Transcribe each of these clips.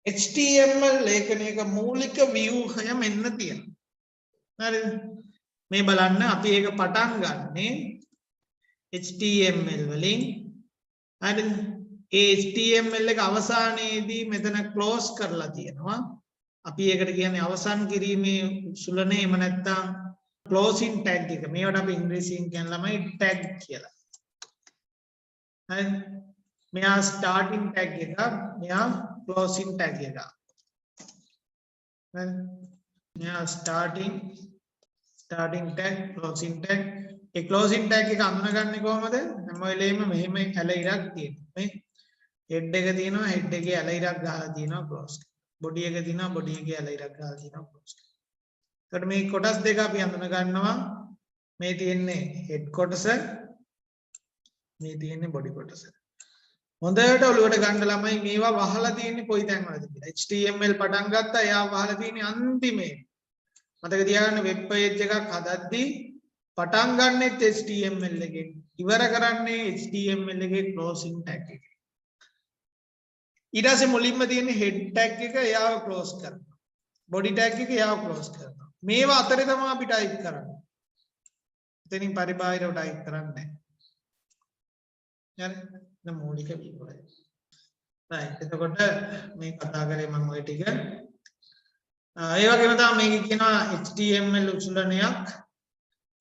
HTML ලේඛනයක මූලික ව්‍යුහය මෙන්න තියෙනවා. හරිද? මේ බලන්න අපි ඒක පටන් ගන්නේ HTML වලින්. හරිද? ඒ HTML එක අවසානයේදී මෙතන ක්ලෝස් කරලා තියෙනවා. අපි ඒකට කියන්නේ අවසන් කිරීමේ සුලනේ එහෙම නැත්නම් closing tag එක. මේවට අපි ඉංග්‍රීසියෙන් කියන ළමයි tag කියලා. හරි? මෙයා starting tag එක, මෙයා closing tag එක. හරි? මෙයා starting tag, closing tag. ඒ closing tag එක අඳුනගන්නේ කොහමද? හැම වෙලේම මෙහෙම ඇල ඉරක් තියෙනවා. මේ head එක තියෙනවා, head එකේ ඇල ඉරක් ගහලා තියෙනවා close. body එක තියෙනවා, body එකේ ඇල ඉරක් ගහලා තියෙනවා close. එතකොට මේ කොටස් දෙක අපි අඳුන ගන්නවා. මේ තියෙන්නේ head කොටස, මේ තියෙන්නේ body කොටස. හොඳට ඔලුවට ගන්න ළමයි මේවා වහලා තියෙන්නේ කොයි තැන්වලද කියලා. HTML පටන් ගත්තා, එයා වහලා තියෙන්නේ අන්තිමේ. මතක තියාගන්න වෙබ් පේජ් එකක් හදද්දී පටන් ගන්නෙත් HTML එකෙන්, ඉවර කරන්නේ HTML එකේ closing tag එක. ඊට පස්සේ මුලින්ම තියෙන head tag එක එයාව close කරනවා. body tag එක එයාව close කරනවා. මේවා අතරේ තමයි අපි type කරන්නේ. එතනින් පරිබාහිරව type කරන්නේ නැහැ. හරි? න මූලික විවරය. right. එතකොට මේ කතා කරේ මම ඔය ටික. ඒ වගේම තමයි මේක කියනවා HTML උසුලනයක්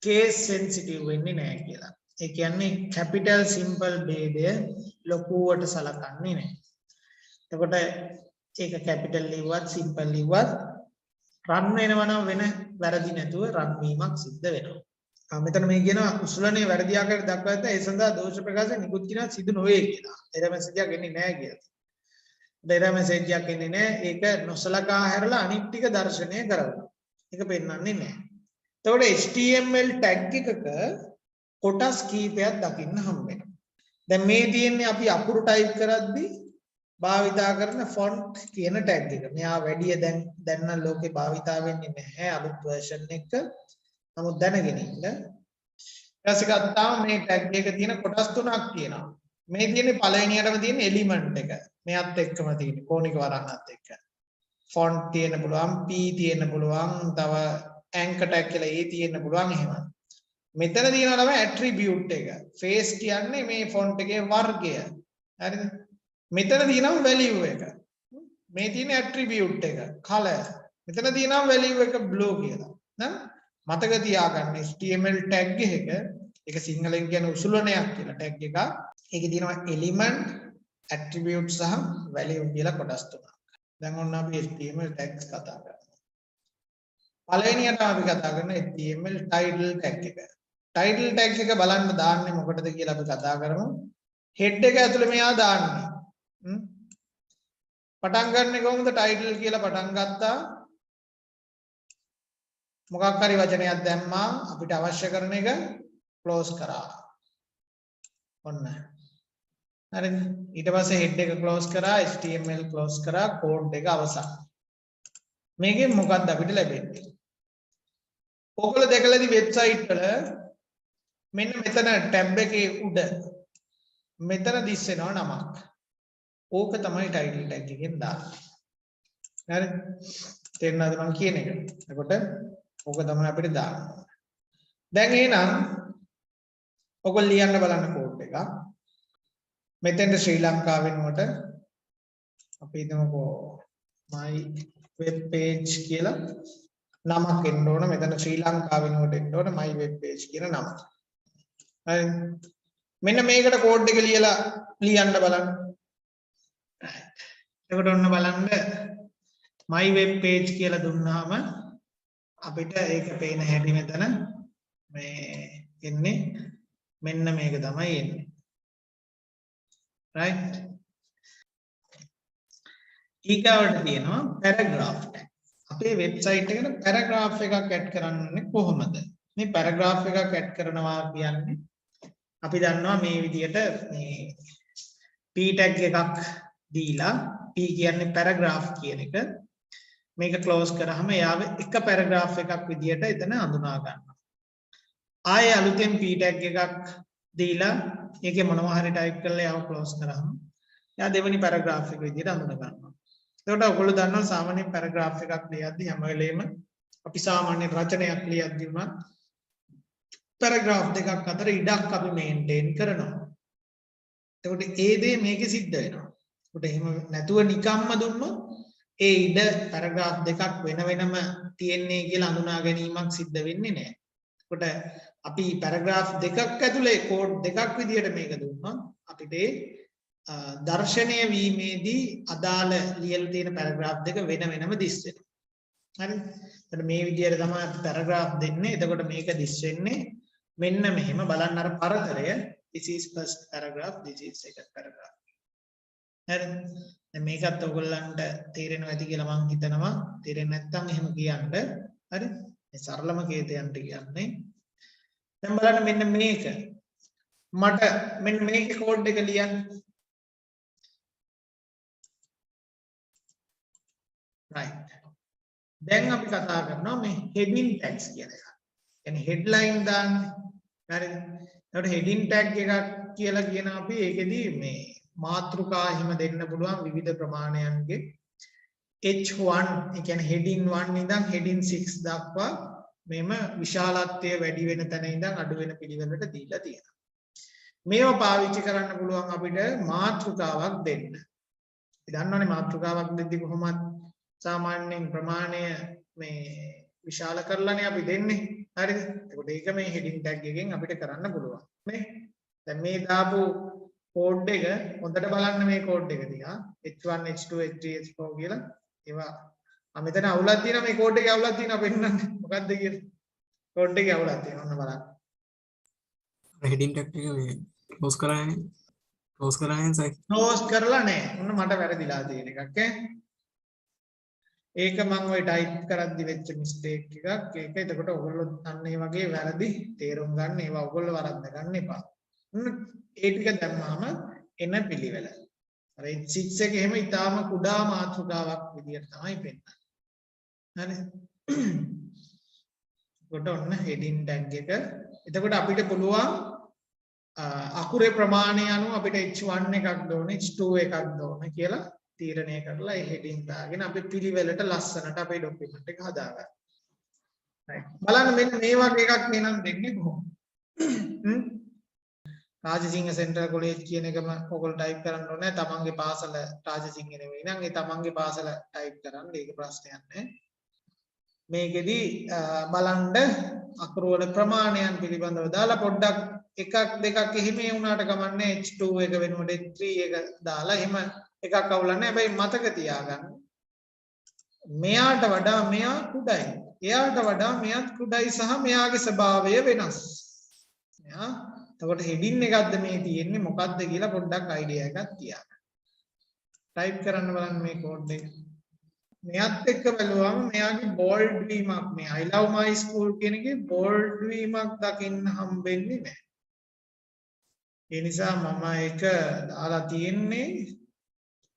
case sensitive වෙන්නේ නැහැ කියලා. ඒ කියන්නේ capital simple ભેදය ලොකුවට සලකන්නේ නැහැ. එතකොට ඒක capital ලිව්වත් simple ලිව්වත් run වෙනවා නම් වෙන වැරදි නැතුව run වීමක් සිද්ධ වෙනවා. මෙතන මේ කියන උසුලනේ වැරදි ආකාරයට දක්වා ඇත. ඒ සඳහා දෝෂ ප්‍රකාශ නිකුත් කිරීම සිදු නොවේ කියලා. error message එකක් එන්නේ නැහැ කියලා. error message එකක් එන්නේ නැහැ. ඒක නොසලකා හැරලා අනිත් ටික දර්ශනය කරනවා. ඒක පෙන්වන්නේ නැහැ. එතකොට HTML tag එකක කොටස් කීපයක් දකින්න හම්බ වෙනවා. දැන් මේ තියෙන්නේ අපි අකුරු type කරද්දී භාවිතා කරන font කියන tag එක. මෙයා වැඩි දැන් නම් ලෝකේ භාවිතා වෙන්නේ නැහැ අලුත් version එක. නමුත් දැනගෙන ඉන්න. ඊපස්සේ ගත්තාම මේ tag එක තියෙන කොටස් තුනක් තියෙනවා. මේ තියෙන්නේ පළවෙනියටම තියෙන element එක. මෙයත් එක්කම තියෙන්නේ කෝණික වරහනත් එක්ක. font තියෙන්න පුළුවන්, p තියෙන්න පුළුවන්, තව anchor tag කියලා ඒ තියෙන්න පුළුවන් එහෙම. මෙතන තියෙනවා තමයි attribute එක. face කියන්නේ මේ font එකේ වර්ගය. හරිද? මෙතන තියෙනවා value එක. මේ තියෙන attribute එක color. මෙතන තියෙනවා value එක blue කියලා. නේද? මතක තියාගන්න HTML tag එක ඒක සිංහලෙන් කියන උසුලනයක් කියලා tag එකක්. ඒකේ තියෙනවා element, attribute සහ value කියලා කොටස් තුනක්. දැන් ඔන්න අපි HTML tags කතා කරමු. පළවෙනියට අපි කතා කරන HTML title tag එක. title tag එක බලන්න දාන්නේ මොකටද කියලා අපි කතා කරමු. head එක ඇතුලේ මෙයා දාන්නේ. පටන් ගන්නෙ කොහොමද? title කියලා පටන් ගත්තා. මොකක් හරි වචනයක් දැම්මා අපිට අවශ්‍ය කරන එක close කරා. ඔන්න. හරිද? ඊට පස්සේ head එක close කරා, HTML close කරා, code එක අවසන්. මේකෙන් මොකක්ද අපිට ලැබෙන්නේ? ඔයගොල්ලෝ දැකලාදී වෙබ්සයිට් වල මෙන්න මෙතන ටැබ් එකේ උඩ මෙතන දිස් වෙනවා නමක්. ඕක තමයි ටයිටල් ටැග් එකෙන් දාන්නේ. හරිද? තේරුණාද මම කියන එක? එතකොට ඕක තමයි අපිට දාන්න. දැන් එහෙනම් ඔයගොල්ලෝ ලියන්න බලන්න කෝඩ් එක. මෙතෙන්ද ශ්‍රී ලංකා වෙනුවට අපි හිතමුකෝ my web page කියලා නමක් එන්න ඕන. මෙතන ශ්‍රී ලංකා වෙනුවට එන්න ඕන my web page කියන නම. හරි. මෙන්න මේකට කෝඩ් එක ලියලා ලියන්න බලන්න. එතකොට ඔන්න බලන්න my web page කියලා දුන්නාම අපිට ඒක පේන හැටි මෙතන මේ එන්නේ මෙන්න මේක තමයි එන්නේ. right? ඊගාවට තියෙනවා paragraph tag. අපේ වෙබ්සයිට් එකට paragraph එකක් ඇඩ් කරන්නේ කොහොමද? මේ paragraph එකක් ඇඩ් කරනවා කියන්නේ අපි දන්නවා මේ විදිහට මේ p tag එකක් දීලා p කියන්නේ paragraph කියන එක මේක close කරාම යාව එක paragraph එකක් විදිහට එතන අඳුනා ගන්නවා. ආයේ අලුතෙන් p tag එකක් දීලා ඒකේ මොනවා හරි type කරලා යාව close කරාම යා දෙවෙනි paragraph එක විදිහට අඳුන ගන්නවා. එතකොට ඔයගොල්ලෝ දන්නවා සාමාන්‍ය පැරග්‍රාෆ් එකක් ලියද්දි හැම වෙලේම අපි සාමාන්‍ය රචනයක් ලියද්දි උනත් පැරග්‍රාෆ් දෙකක් අතර ඉඩක් අපි මේන්ටේන් කරනවා. එතකොට ඒ දේ මේකේ සිද්ධ වෙනවා. එතකොට එහෙම නැතුව නිකම්ම දුන්නොත් ඒ ඉඩ පැරග්‍රාෆ් දෙකක් වෙන වෙනම තියෙන්නේ කියලා අඳුනා ගැනීමක් සිද්ධ වෙන්නේ නැහැ. එතකොට අපි පැරග්‍රාෆ් දෙකක් ඇතුලේ කෝඩ් දෙකක් විදියට මේක දුන්නොත් අපිට දර්ශනය වීමේදී අදාළ ලියලා තියෙන පැරග්‍රාෆ් දෙක වෙන වෙනම දිස් වෙනවා. හරිද? එතකොට මේ විදියට තමයි අපි පැරග්‍රාෆ් දෙන්නේ. එතකොට මේක දිස් වෙන්නේ මෙන්න මෙහෙම බලන්න අර පරතරය. This is first paragraph, this is second paragraph. හරිද? දැන් මේකත් ඔයගොල්ලන්ට තේරෙනවා ඇති කියලා මම හිතනවා. තේරෙන්නේ නැත්නම් එහෙම කියන්න. හරි? මේ සරලම කේතයන්ට කියන්නේ. දැන් බලන්න මෙන්න මේක. මට මෙන්න මේකේ කෝඩ් එක ලියන්න. right. දැන් අපි කතා කරනවා මේ heading tags කියන එක. කියන්නේ headline දාන්නේ. හරිද? එතකොට heading tag එකක් කියලා කියන අපි ඒකෙදී මේ මාතෘකා හිම දෙන්න පුළුවන් විවිධ ප්‍රමාණයන්ගේ H1 ඒ කියන්නේ heading 1 ඉඳන් heading 6 දක්වා මෙම විශාලත්වය වැඩි වෙන තැන ඉඳන් අඩු වෙන පිළිවෙලට දීලා තියෙනවා. මේවා පාවිච්චි කරන්න පුළුවන් අපිට මාතෘකාවක් දෙන්න. අපි දන්නවනේ මාතෘකාවක් දෙද්දි කොහොමද සාමාන්‍යයෙන් ප්‍රමාණය මේ විශාල කරලානේ අපි දෙන්නේ. හරිද? එතකොට ඒක මේ heading tag එකෙන් අපිට කරන්න පුළුවන්. නේ? දැන් මේ දාපු කෝඩ් එක හොඳට බලන්න මේ කෝඩ් එක දිහා H1 H2 H3 H4 කියලා ඒවා මෙතන අවුලක් තියෙනවා මේ කෝඩ් එකේ අවුලක් තියෙනවා පෙන්නන්න මොකද්ද කියලා කෝඩ් එකේ අවුලක් තියෙනවා ඔන්න බලන්න heading tag එක මේ close කරන්නේ සයි close කරලා නැහැ ඔන්න මට වැරදිලා තියෙන එකක් ඈ ඒක මම ওই ටයිප් කරද්දි වෙච්ච මිස්ටේක් එකක් ඒක එතකොට ඔයගොල්ලෝ අන්න ඒ වගේ වැරදි තේරුම් ගන්න ඒවා ඔයගොල්ලෝ වරද්ද ගන්න එපා ඒ ටික දැම්මාම එන පිළිවෙල. අර 6 එකේ එහෙම ඊටාම කුඩා මාතෘකාවක් විදියට තමයි පෙන්නන්නේ. හරි. කොට ඔන්න heading tag එක. එතකොට අපිට පුළුවන් අකුරේ ප්‍රමාණය අනුව අපිට H1 එකක් ඕනේ, H2 එකක් ඕනේ කියලා තීරණය කරලා ඒ heading දාගෙන අපි පිළිවෙලට ලස්සනට අපේ document එක හදාගන්න. right. බලන්න මෙන්න මේ වගේ එකක් නේනම් දෙන්නේ කොහොමද? රාජසිංහ සෙන්ටර් කොලෙජ් කියන එකම ඔයගොල්ලෝ ටයිප් කරන්න ඕනේ තමන්ගේ පාසල රාජසිංහ නෙවෙයි නම් ඒ තමන්ගේ පාසල ටයිප් කරන්න ඒක ප්‍රශ්නයක් නෑ මේකෙදි බලන්න අකුරු වල ප්‍රමාණයන් පිළිබඳව දාලා පොඩ්ඩක් එකක් දෙකක් එහෙම වුණාට කමන්නේ H2 එක වෙනුවට H3 එක දාලා එහෙම එකක් අවුලන්නේ හැබැයි මතක තියාගන්න මෙයාට වඩා මෙයා කුඩයි එයාට වඩා මෙයාත් කුඩයි සහ මෙයාගේ ස්වභාවය වෙනස් මෙයා එතකොට heading එකක්ද මේ තියෙන්නේ මොකක්ද කියලා පොඩ්ඩක් අයිඩියා එකක් තියාගන්න. ටයිප් කරන්න බලන්න මේ කෝඩ් එක. මෙයත් එක්ක බලුවම මෙයාගේ bold වීමක් මේ I love my school කියන එකේ bold වීමක් දකින්න හම්බෙන්නේ නැහැ. ඒ නිසා මම ඒක දාලා තියෙන්නේ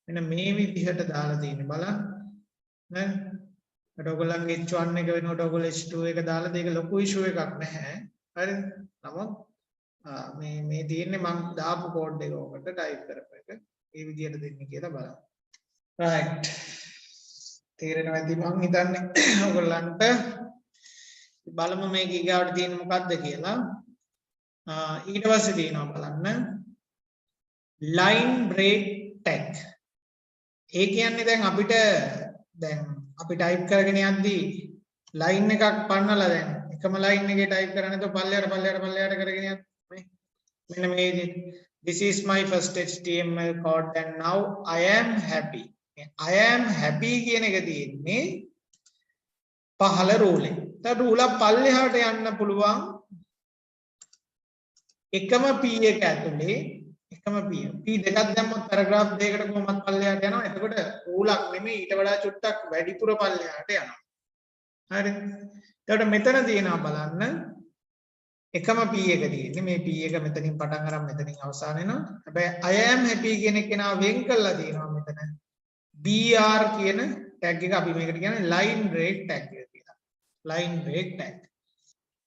මෙන්න මේ විදිහට දාලා තියෙන්නේ බලන්න. නේද? ඒකට ඔයගොල්ලන්ගේ H1 එක වෙනකොට ඔයගොල්ලෝ H2 එක දාලා දෙක ලොකු issue එකක් නැහැ. හරිද? නමුත් මේ තියෙන්නේ මම දාපු කෝඩ් එක ඔකට ටයිප් කරපු එක. ඒ විදිහට දෙන්නේ කියලා බලන්න. right. තේරෙනවා ඇති මම හිතන්නේ ඔයගොල්ලන්ට බලමු මේක ඊගාවට තියෙන්නේ මොකද්ද කියලා. ඊට පස්සේ තියෙනවා බලන්න line break tag. ඒ කියන්නේ දැන් අපිට දැන් අපි ටයිප් කරගෙන යද්දී line එකක් පන්නලා දැන් එකම line එකේ ටයිප් කරන්නේ તો පල්ලයට කරගෙන යන්න. මෙන්න මේ this is my first HTML code and now I am happy. I am happy කියන එක තියෙන්නේ පහළ රූල් එක. දැන් රූල පල්ලෙහාට යන්න පුළුවන් එකම p එක ඇතුලේ එකම p. p දෙකක් දැම්මොත් පැරග්‍රාෆ් දෙකකට කොහොමද පල්ලෙහාට යනවා. එතකොට රූලක් නෙමෙයි ඊට වඩා චුට්ටක් වැඩිපුර පල්ලෙහාට යනවා. හරිද? එතකොට මෙතන තියෙනවා බලන්න එකම p එක තියෙන්නේ මේ p එක මෙතනින් පටන් අරන් මෙතනින් අවසන් වෙනවා. හැබැයි I am happy කියන එක නා වෙන් කරලා තියෙනවා මෙතන. br කියන tag එක අපි මේකට කියන්නේ line break tag කියලා. line break tag.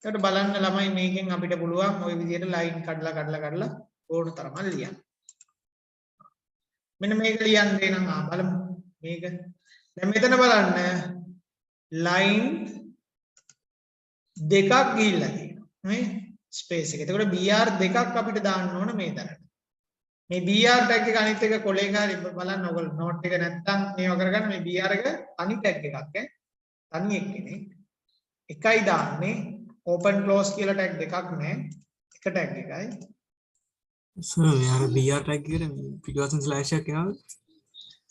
ඒකට බලන්න ළමයි මේකෙන් අපිට පුළුවන් ওই විදිහට line කඩලා ඕන තරම් ලියන්න. මෙන්න මේක ලියන්න දෙනම් බලමු. මේක දැන් මෙතන බලන්න line දෙකක් ගිහිල්ලා තියෙනවා නේ ස්පේස් එක. එතකොට BR දෙකක් අපිට දාන්න ඕන මේ තැනට. මේ BR tag එක අනිත් එක කොලේ ගානේ බලන්න ඔයගොල්ලෝ note එක නැත්තම් මේව කරගන්න මේ BR එක තනි tag එකක් ඈ. තනි එක්කෙනෙක්. එකයි දාන්නේ open close කියලා tag දෙකක් නෑ. එක tag එකයි. සර් යාර BR tag එකට පිටවසන් ස්ලෑෂ් එකක් එනවා.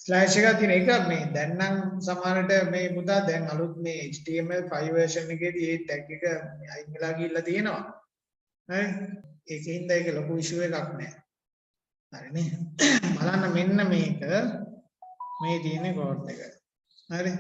ස්ලෑෂ් එකක් තියෙන එක මේ දැන් නම් සමහරට මේ පුතා දැන් අලුත් මේ HTML5 version එකේදී මේ tag එක අයින් වෙලා ගිහිල්ලා තියෙනවා. හරි. ඒකින්ද ඒක ලොකු issue එකක් නෑ. හරිනේ. බලන්න මෙන්න මේක මේ තියෙන කෝඩ් එක. හරි.